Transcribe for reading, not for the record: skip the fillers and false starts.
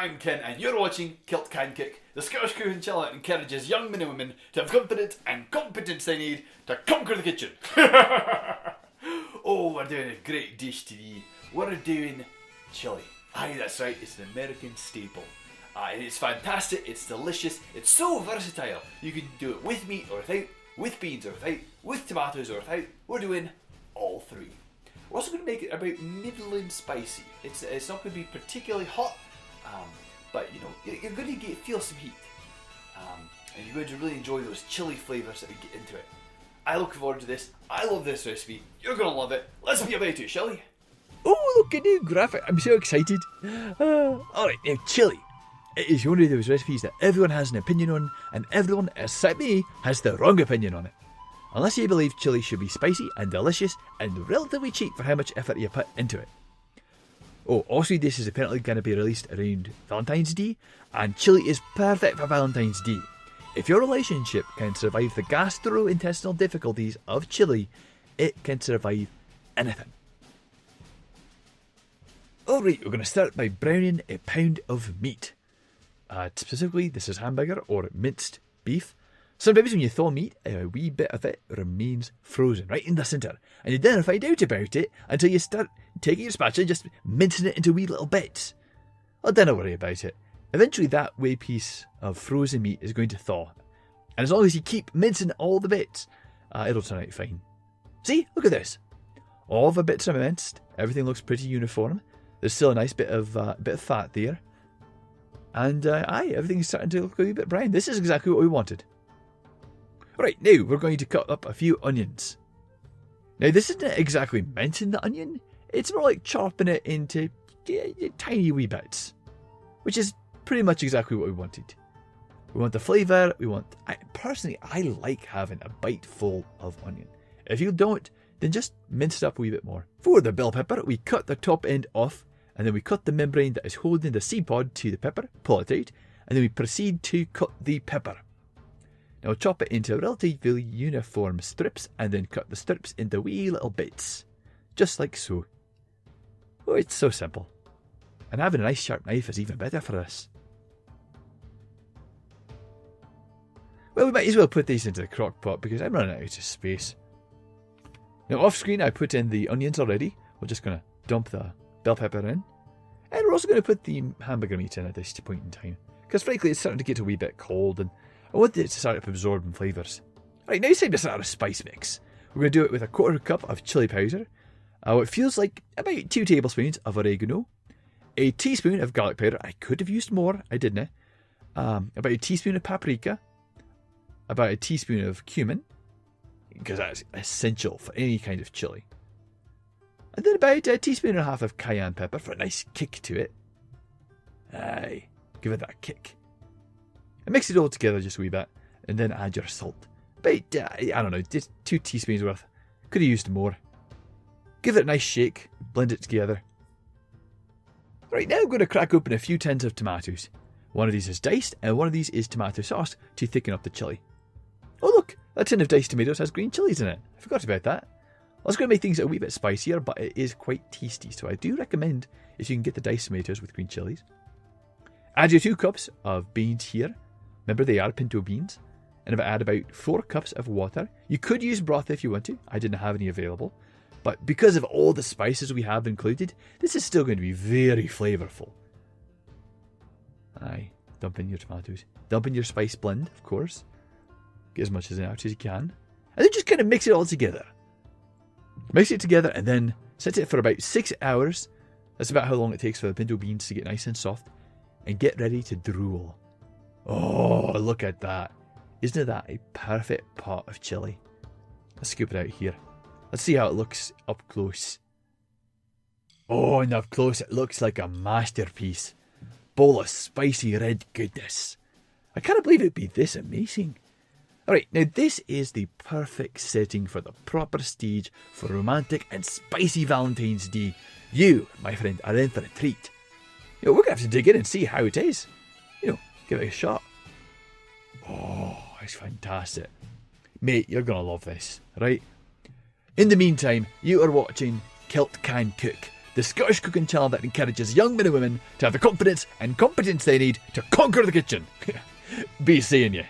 I'm Ken, and you're watching Kilt Can Kick, the Scottish cooking channel that encourages young men and women to have confidence and competence they need to conquer the kitchen. Oh, we're doing a great dish today. We're doing chili. Aye, that's right, it's an American staple. And it's fantastic, it's delicious, it's so versatile. You can do it with meat or without, with beans or without, with tomatoes or without. We're doing all three. We're also going to make it about middling spicy. It's not going to be particularly hot, but you know, you're going to feel some heat. And you're going to really enjoy those chili flavours that we get into it. I look forward to this. I love this recipe. You're going to love it. Let's be about it, shall we? Oh, look at new graphic. I'm so excited. Alright, now chili. It is one of those recipes that everyone has an opinion on, and everyone, except me, has the wrong opinion on it. Unless you believe chili should be spicy and delicious and relatively cheap for how much effort you put into it. Oh, also this is apparently going to be released around Valentine's Day, and chili is perfect for Valentine's Day. If your relationship can survive the gastrointestinal difficulties of chili, it can survive anything. Alright, we're going to start by browning a pound of meat. Specifically, this is hamburger or minced beef. Sometimes when you thaw meat, a wee bit of it remains frozen right in the centre, and you never find out about it until you start taking your spatula and just mincing it into wee little bits. Well, don't worry about it. Eventually that wee piece of frozen meat is going to thaw, and as long as you keep mincing all the bits, it'll turn out fine. See, look at this. All the bits are minced, everything looks pretty uniform. There's still a nice bit of fat there, and everything's starting to look a wee bit brown. This is exactly what we wanted. Right, now we're going to cut up a few onions. Now this isn't exactly mincing the onion, it's more like chopping it into tiny wee bits, which is pretty much exactly what we wanted. We want the flavour, personally I like having a bite full of onion. If you don't, then just mince it up a wee bit more. For the bell pepper, we cut the top end off, and then we cut the membrane that is holding the seed pod to the pepper, pull it out, and then we proceed to cut the pepper. Now chop it into relatively uniform strips and then cut the strips into wee little bits. Just like so. Oh, it's so simple. And having a nice sharp knife is even better for this. Well, we might as well put these into the crock pot because I'm running out of space. Now off screen I put in the onions already. We're just going to dump the bell pepper in. And we're also going to put the hamburger meat in at this point in time. Because frankly it's starting to get a wee bit cold and I want it to start up absorbing flavours. Right, now it's time to start a spice mix. We're going to do it with a quarter cup of chili powder, what feels like about 2 tablespoons of oregano, a teaspoon of garlic powder. I could have used more, I didn't. About a teaspoon of paprika, about a teaspoon of cumin, because that's essential for any kind of chili. And then about a teaspoon and a half of cayenne pepper for a nice kick to it. Aye, give it that kick. And mix it all together just a wee bit, and then add your salt. About, I don't know, just 2 teaspoons worth. Could have used more. Give it a nice shake, blend it together. Right, now I'm going to crack open a few tins of tomatoes. One of these is diced, and one of these is tomato sauce to thicken up the chili. Oh look, that tin of diced tomatoes has green chilies in it. I forgot about that. I was going to make things a wee bit spicier, but it is quite tasty, so I do recommend if you can get the diced tomatoes with green chilies. Add your 2 cups of beans here. Remember they are pinto beans. And add about 4 cups of water. You could use broth if you want to. I didn't have any available. But because of all the spices we have included, this is still going to be very flavourful. Aye, dump in your tomatoes. Dump in your spice blend, of course. Get as much as out as you can. And then just kind of mix it all together. Mix it together and then set it for about 6 hours. That's about how long it takes for the pinto beans to get nice and soft. And get ready to drool. Oh, look at that. Isn't that a perfect pot of chili? Let's scoop it out here. Let's see how it looks up close. Oh, and up close it looks like a masterpiece. Bowl of spicy red goodness. I can't believe it'd be this amazing. Alright, now this is the perfect setting for the proper stage for romantic and spicy Valentine's Day. You, my friend, are in for a treat. We're going to have to dig in and see how it is. Give it a shot. Oh, it's fantastic. Mate, you're going to love this, right? In the meantime, you are watching Kilt Can Cook, the Scottish cooking channel that encourages young men and women to have the confidence and competence they need to conquer the kitchen. Be seeing you.